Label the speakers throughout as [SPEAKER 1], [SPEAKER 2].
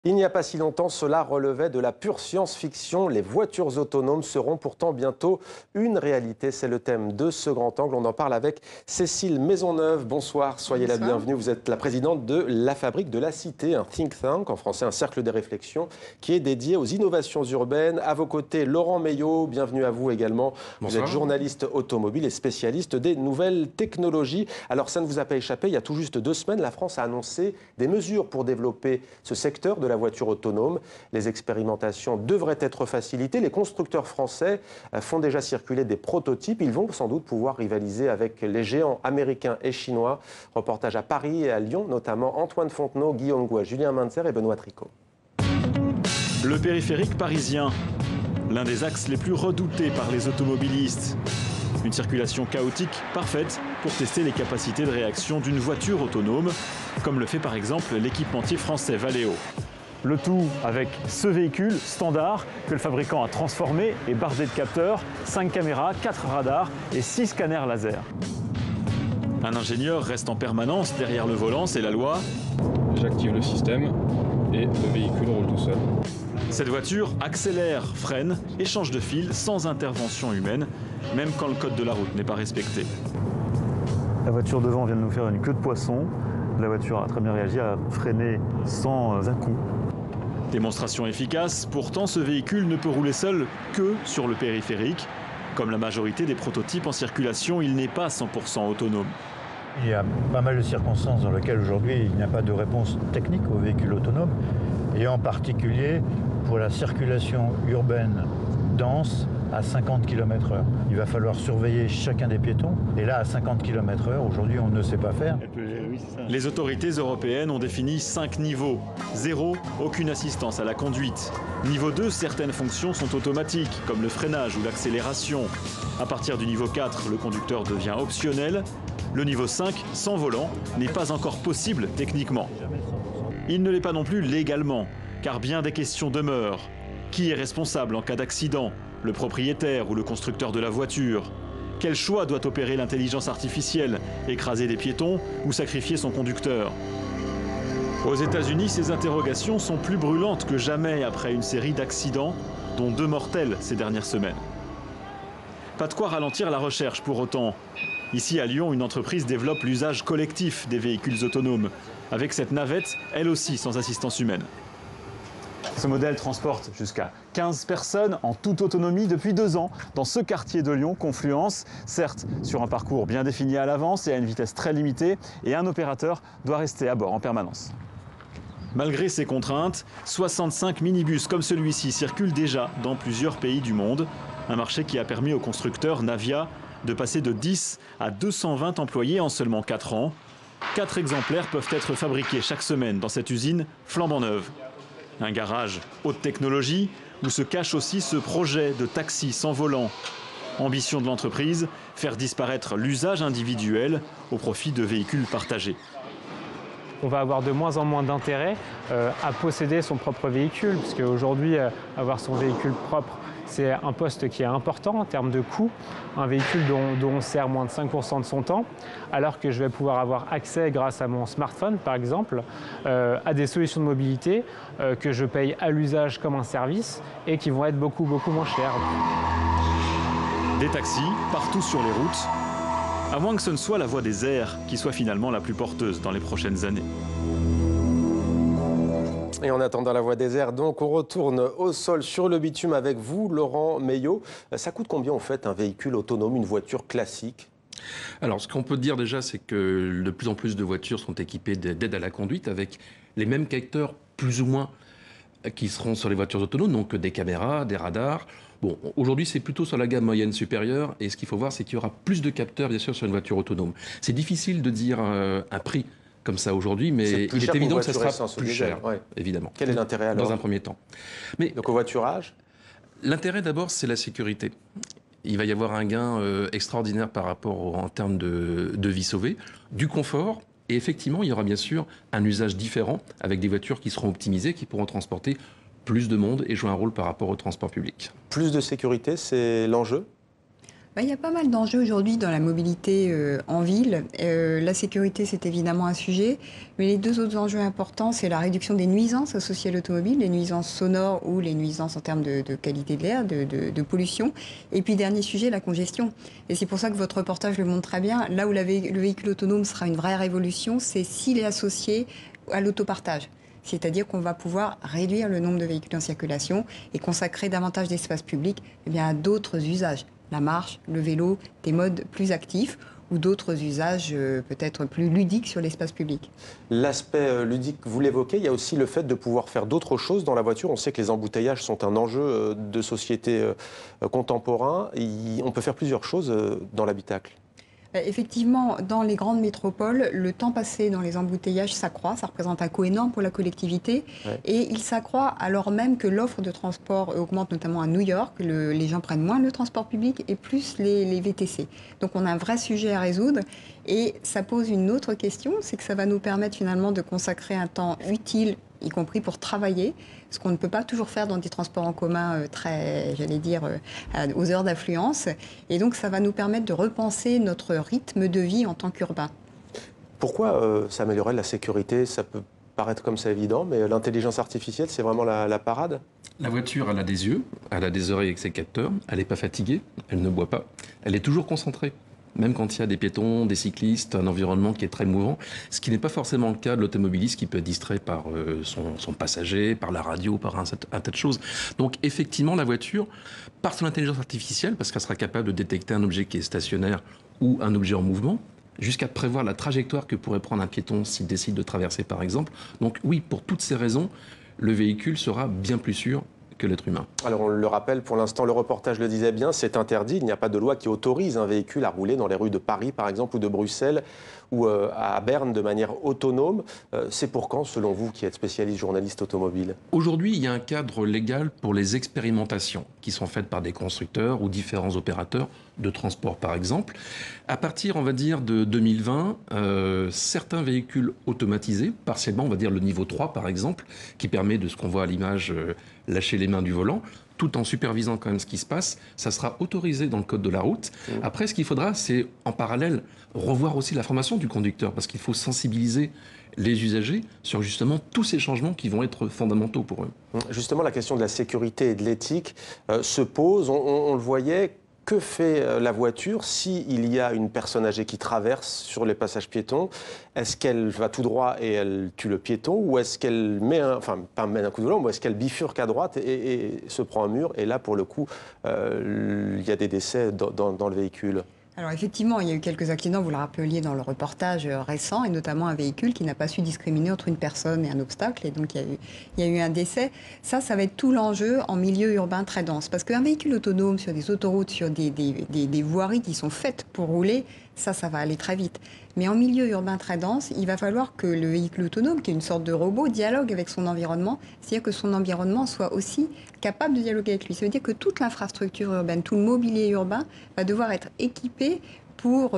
[SPEAKER 1] Il n'y a pas si longtemps, cela relevait de la pure science-fiction. Les voitures autonomes seront pourtant bientôt une réalité. C'est le thème de ce grand angle. On en parle avec Cécile Maisonneuve. Bonsoir, soyez la bienvenue. Vous êtes la présidente de La Fabrique de la Cité, un think tank, en français un cercle de réflexion, qui est dédié aux innovations urbaines. À vos côtés, Laurent Meillot, bienvenue à vous également. Bonsoir. Vous êtes journaliste automobile et spécialiste des nouvelles technologies. Alors ça ne vous a pas échappé, il y a tout juste 2 semaines, la France a annoncé des mesures pour développer ce secteur de la voiture autonome. Les expérimentations devraient être facilitées. Les constructeurs français font déjà circuler des prototypes. Ils vont sans doute pouvoir rivaliser avec les géants américains et chinois. Reportage à Paris et à Lyon, notamment Antoine Fontenot, Guillaume Gouet, Julien Mintzer et Benoît Tricot.
[SPEAKER 2] Le périphérique parisien, l'un des axes les plus redoutés par les automobilistes. Une circulation chaotique parfaite pour tester les capacités de réaction d'une voiture autonome, comme le fait par exemple l'équipementier français Valeo. Le tout avec ce véhicule standard que le fabricant a transformé et bardé de capteurs, 5 caméras, 4 radars et 6 scanners laser. Un ingénieur reste en permanence derrière le volant, c'est la loi.
[SPEAKER 3] J'active le système et le véhicule roule tout seul.
[SPEAKER 2] Cette voiture accélère, freine et change de fil sans intervention humaine, même quand le code de la route n'est pas respecté.
[SPEAKER 4] La voiture devant vient de nous faire une queue de poisson. La voiture a très bien réagi, a freiné sans un coup.
[SPEAKER 2] Démonstration efficace, pourtant ce véhicule ne peut rouler seul que sur le périphérique. Comme la majorité des prototypes en circulation, il n'est pas 100% autonome.
[SPEAKER 5] Il y a pas mal de circonstances dans lesquelles aujourd'hui il n'y a pas de réponse technique aux véhicules autonomes, et en particulier pour la circulation urbaine dense à 50 km/h. Il va falloir surveiller chacun des piétons, et là à 50 km/h, aujourd'hui on ne sait pas faire.
[SPEAKER 2] Les autorités européennes ont défini 5 niveaux. 0, aucune assistance à la conduite. Niveau 2, certaines fonctions sont automatiques, comme le freinage ou l'accélération. À partir du niveau 4, le conducteur devient optionnel. Le niveau 5, sans volant, n'est pas encore possible techniquement. Il ne l'est pas non plus légalement, car bien des questions demeurent. Qui est responsable en cas d'accident ? Le propriétaire ou le constructeur de la voiture? Quel choix doit opérer l'intelligence artificielle? Écraser des piétons ou sacrifier son conducteur? Aux États-Unis, ces interrogations sont plus brûlantes que jamais après une série d'accidents, dont 2 mortels ces dernières semaines. Pas de quoi ralentir la recherche pour autant. Ici à Lyon, une entreprise développe l'usage collectif des véhicules autonomes, avec cette navette, elle aussi sans assistance humaine. Ce modèle transporte jusqu'à 15 personnes en toute autonomie depuis 2 ans dans ce quartier de Lyon, Confluence, certes sur un parcours bien défini à l'avance et à une vitesse très limitée, et un opérateur doit rester à bord en permanence. Malgré ces contraintes, 65 minibus comme celui-ci circulent déjà dans plusieurs pays du monde, un marché qui a permis au constructeur Navia de passer de 10 à 220 employés en seulement 4 ans. 4 exemplaires peuvent être fabriqués chaque semaine dans cette usine flambant neuve. Un garage haute technologie où se cache aussi ce projet de taxi sans volant. Ambition de l'entreprise, faire disparaître l'usage individuel au profit de véhicules partagés.
[SPEAKER 6] On va avoir de moins en moins d'intérêt à posséder son propre véhicule, puisque aujourd'hui, avoir son véhicule propre, c'est un poste qui est important en termes de coût, un véhicule dont on sert moins de 5% de son temps, alors que je vais pouvoir avoir accès grâce à mon smartphone, par exemple, à des solutions de mobilité que je paye à l'usage comme un service et qui vont être beaucoup moins chères.
[SPEAKER 2] Des taxis partout sur les routes, à moins que ce ne soit la voie des airs qui soit finalement la plus porteuse dans les prochaines années.
[SPEAKER 1] Et en attendant la voie des airs, donc, on retourne au sol sur le bitume avec vous, Laurent Meillot. Ça coûte combien, en fait, un véhicule autonome, une voiture classique ?
[SPEAKER 3] Alors, ce qu'on peut dire déjà, c'est que de plus en plus de voitures sont équipées d'aides à la conduite avec les mêmes capteurs, plus ou moins, qui seront sur les voitures autonomes, donc des caméras, des radars. Bon, aujourd'hui, c'est plutôt sur la gamme moyenne supérieure, et ce qu'il faut voir, c'est qu'il y aura plus de capteurs, bien sûr, sur une voiture autonome. C'est difficile de dire un prix comme ça aujourd'hui, mais il est évident que ça sera plus cher, ouais. Évidemment.
[SPEAKER 1] Quel est l'intérêt alors?
[SPEAKER 3] Dans un premier temps.
[SPEAKER 1] Mais donc au voiturage?
[SPEAKER 3] L'intérêt d'abord, c'est la sécurité. Il va y avoir un gain extraordinaire par rapport en termes de vie sauvée, du confort, et effectivement, il y aura bien sûr un usage différent avec des voitures qui seront optimisées, qui pourront transporter plus de monde et jouer un rôle par rapport au transport public.
[SPEAKER 1] Plus de sécurité, c'est l'enjeu?
[SPEAKER 7] Il y a pas mal d'enjeux aujourd'hui dans la mobilité en ville. La sécurité, c'est évidemment un sujet, mais les deux autres enjeux importants, c'est la réduction des nuisances associées à l'automobile, les nuisances sonores ou les nuisances en termes de qualité de l'air, de pollution. Et puis, dernier sujet, la congestion. Et c'est pour ça que votre reportage le montre très bien. Là où le véhicule autonome sera une vraie révolution, c'est s'il est associé à l'autopartage. C'est-à-dire qu'on va pouvoir réduire le nombre de véhicules en circulation et consacrer davantage d'espace public à d'autres usages. La marche, le vélo, des modes plus actifs ou d'autres usages peut-être plus ludiques sur l'espace public.
[SPEAKER 1] L'aspect ludique, vous l'évoquez, il y a aussi le fait de pouvoir faire d'autres choses dans la voiture. On sait que les embouteillages sont un enjeu de société contemporain. On peut faire plusieurs choses dans l'habitacle.
[SPEAKER 7] Effectivement, dans les grandes métropoles, le temps passé dans les embouteillages s'accroît. Ça représente un coût énorme pour la collectivité. Ouais. Et il s'accroît alors même que l'offre de transport augmente, notamment à New York. Les gens prennent moins le transport public et plus les VTC. Donc on a un vrai sujet à résoudre. Et ça pose une autre question, c'est que ça va nous permettre finalement de consacrer un temps utile, y compris pour travailler, ce qu'on ne peut pas toujours faire dans des transports en commun très, aux heures d'affluence. Et donc, ça va nous permettre de repenser notre rythme de vie en tant qu'urbain.
[SPEAKER 1] Pourquoi ça améliorerait la sécurité? Ça peut paraître comme ça évident, mais l'intelligence artificielle, c'est vraiment la parade?
[SPEAKER 3] La voiture, elle a des yeux, elle a des oreilles avec ses capteurs, elle n'est pas fatiguée, elle ne boit pas, elle est toujours concentrée. Même quand il y a des piétons, des cyclistes, un environnement qui est très mouvant, ce qui n'est pas forcément le cas de l'automobiliste qui peut être distrait par son passager, par la radio, par un tas de choses. Donc effectivement, la voiture, par son intelligence artificielle, parce qu'elle sera capable de détecter un objet qui est stationnaire ou un objet en mouvement, jusqu'à prévoir la trajectoire que pourrait prendre un piéton s'il décide de traverser, par exemple. Donc oui, pour toutes ces raisons, le véhicule sera bien plus sûr que l'être humain.
[SPEAKER 1] Alors on le rappelle, pour l'instant, le reportage le disait bien, c'est interdit. Il n'y a pas de loi qui autorise un véhicule à rouler dans les rues de Paris, par exemple, ou de Bruxelles, ou à Berne de manière autonome. C'est pour quand, selon vous, qui êtes spécialiste journaliste automobile?
[SPEAKER 3] Aujourd'hui, il y a un cadre légal pour les expérimentations qui sont faites par des constructeurs ou différents opérateurs de transport, par exemple. À partir, on va dire, de 2020, certains véhicules automatisés, partiellement, on va dire le niveau 3, par exemple, qui permet de ce qu'on voit à l'image, lâcher les mains du volant, tout en supervisant quand même ce qui se passe, ça sera autorisé dans le code de la route. Après, ce qu'il faudra, c'est en parallèle revoir aussi la formation du conducteur, parce qu'il faut sensibiliser les usagers sur justement tous ces changements qui vont être fondamentaux pour eux.
[SPEAKER 1] Justement, la question de la sécurité et de l'éthique se pose. On le voyait. Que fait la voiture s'il y a une personne âgée qui traverse sur les passages piétons? Est-ce qu'elle va tout droit et elle tue le piéton, ou est-ce qu'elle met un coup de volant, ou est-ce qu'elle bifurque à droite et se prend un mur? Et là, pour le coup, il y a des décès dans le véhicule.
[SPEAKER 7] Alors effectivement, il y a eu quelques accidents, vous le rappeliez dans le reportage récent, et notamment un véhicule qui n'a pas su discriminer entre une personne et un obstacle, et donc il y a eu un décès. Ça va être tout l'enjeu en milieu urbain très dense, parce qu'un véhicule autonome sur des autoroutes, sur des voiries qui sont faites pour rouler, ça va aller très vite. Mais en milieu urbain très dense, il va falloir que le véhicule autonome, qui est une sorte de robot, dialogue avec son environnement, c'est-à-dire que son environnement soit aussi capable de dialoguer avec lui. Ça veut dire que toute l'infrastructure urbaine, tout le mobilier urbain va devoir être équipé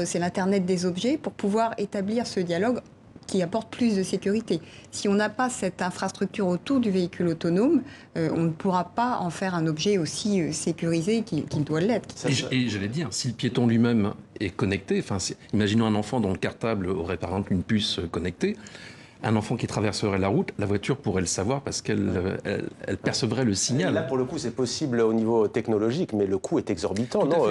[SPEAKER 7] c'est l'Internet des objets, pour pouvoir établir ce dialogue qui apporte plus de sécurité. Si on n'a pas cette infrastructure autour du véhicule autonome, on ne pourra pas en faire un objet aussi sécurisé qu'il doit l'être.
[SPEAKER 3] Et j'allais dire, si le piéton lui-même est connecté, imaginons un enfant dont le cartable aurait par exemple une puce connectée, un enfant qui traverserait la route, la voiture pourrait le savoir parce qu'elle percevrait le signal.
[SPEAKER 1] Là, pour le coup, c'est possible au niveau technologique, mais le coût est exorbitant, non?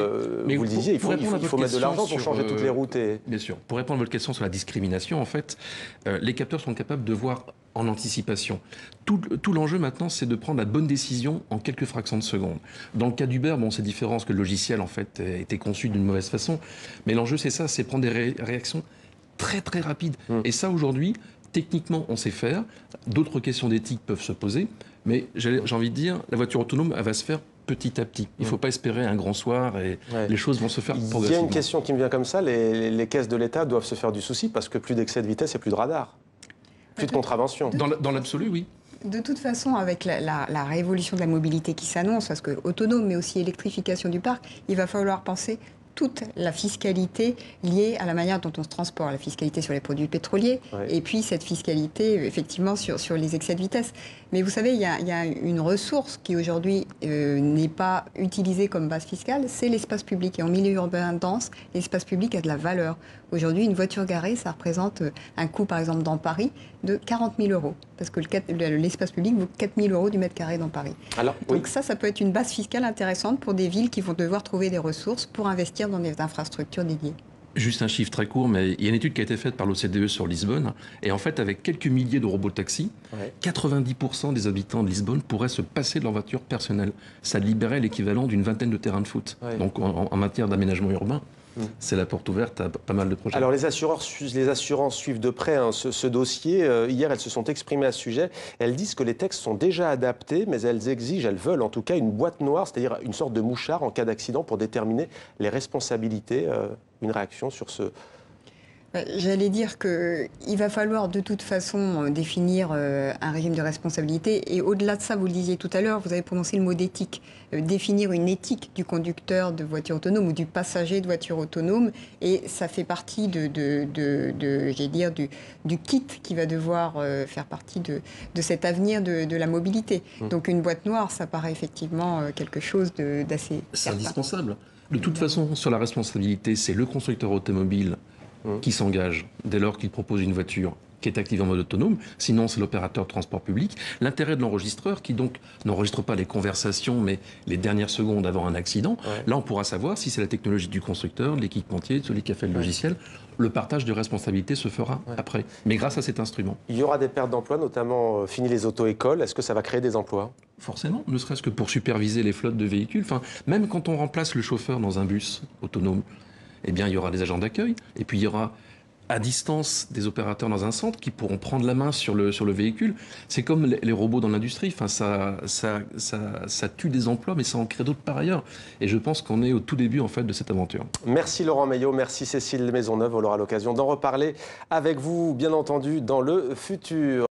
[SPEAKER 3] Mais
[SPEAKER 1] vous le disiez, il faut mettre de l'argent pour changer toutes les routes.
[SPEAKER 3] Bien sûr. Pour répondre à votre question sur la discrimination, en fait, les capteurs sont capables de voir en anticipation. Tout l'enjeu maintenant, c'est de prendre la bonne décision en quelques fractions de seconde. Dans le cas d'Uber, c'est différent parce que le logiciel, en fait, a été conçu d'une mauvaise façon. Mais l'enjeu, c'est ça, c'est prendre des réactions très, très rapides. Et ça, aujourd'hui, techniquement, on sait faire. D'autres questions d'éthique peuvent se poser. Mais j'ai envie de dire, la voiture autonome, elle va se faire petit à petit. Il ne faut pas espérer un grand soir et les choses vont se faire progressivement.
[SPEAKER 1] Il y a une question qui me vient comme ça. Les caisses de l'État doivent se faire du souci parce que plus d'excès de vitesse et plus de radar. Plus de contravention.
[SPEAKER 3] Dans l'absolu, oui.
[SPEAKER 7] De toute façon, avec la révolution de la mobilité qui s'annonce, parce que autonome, mais aussi électrification du parc, il va falloir penser toute la fiscalité liée à la manière dont on se transporte, la fiscalité sur les produits pétroliers, et puis cette fiscalité, effectivement, sur les excès de vitesse. Mais vous savez, il y a une ressource qui aujourd'hui n'est pas utilisée comme base fiscale, c'est l'espace public. Et en milieu urbain dense, l'espace public a de la valeur. Aujourd'hui, une voiture garée, ça représente un coût, par exemple, dans Paris, de 40 000 euros. Parce que l'espace public vaut 4 000 euros du mètre carré dans Paris.
[SPEAKER 1] Alors,
[SPEAKER 7] donc ça peut être une base fiscale intéressante pour des villes qui vont devoir trouver des ressources pour investir dans des infrastructures dédiées.
[SPEAKER 3] Juste un chiffre très court, mais il y a une étude qui a été faite par l'OCDE sur Lisbonne. Et en fait, avec quelques milliers de robotaxis, 90% des habitants de Lisbonne pourraient se passer de leur voiture personnelle. Ça libérait l'équivalent d'une vingtaine de terrains de foot. Donc en matière d'aménagement urbain, c'est la porte ouverte à pas mal de projets.
[SPEAKER 1] Alors les assurances suivent de près ce dossier. Hier, elles se sont exprimées à ce sujet. Elles disent que les textes sont déjà adaptés, mais elles veulent en tout cas une boîte noire, c'est-à-dire une sorte de mouchard en cas d'accident pour déterminer les responsabilités. Une réaction sur ce...
[SPEAKER 7] J'allais dire qu'il va falloir de toute façon définir un régime de responsabilité. Et au-delà de ça, vous le disiez tout à l'heure, vous avez prononcé le mot d'éthique. Définir une éthique du conducteur de voiture autonome ou du passager de voiture autonome. Et ça fait partie du kit qui va devoir faire partie de cet avenir de la mobilité. Donc une boîte noire, ça paraît effectivement quelque chose d'assez...
[SPEAKER 3] C'est indispensable. De toute façon, sur la responsabilité, c'est le constructeur automobile qui s'engage dès lors qu'il propose une voiture qui est active en mode autonome. Sinon, c'est l'opérateur de transport public. L'intérêt de l'enregistreur, qui donc n'enregistre pas les conversations, mais les dernières secondes avant un accident, là, on pourra savoir si c'est la technologie du constructeur, de l'équipementier, de celui qui a fait le logiciel. Le partage de responsabilité se fera après, mais grâce à cet instrument.
[SPEAKER 1] Il y aura des pertes d'emplois, notamment fini les auto-écoles. Est-ce que ça va créer des emplois ?
[SPEAKER 3] Forcément, ne serait-ce que pour superviser les flottes de véhicules. Enfin, même quand on remplace le chauffeur dans un bus autonome, eh bien, il y aura des agents d'accueil, et puis il y aura à distance des opérateurs dans un centre qui pourront prendre la main sur le véhicule. C'est comme les robots dans l'industrie. Enfin, ça tue des emplois, mais ça en crée d'autres par ailleurs. Et je pense qu'on est au tout début en fait, de cette aventure.
[SPEAKER 1] Merci Laurent Meillot, merci Cécile Maisonneuve. On aura l'occasion d'en reparler avec vous, bien entendu, dans le futur.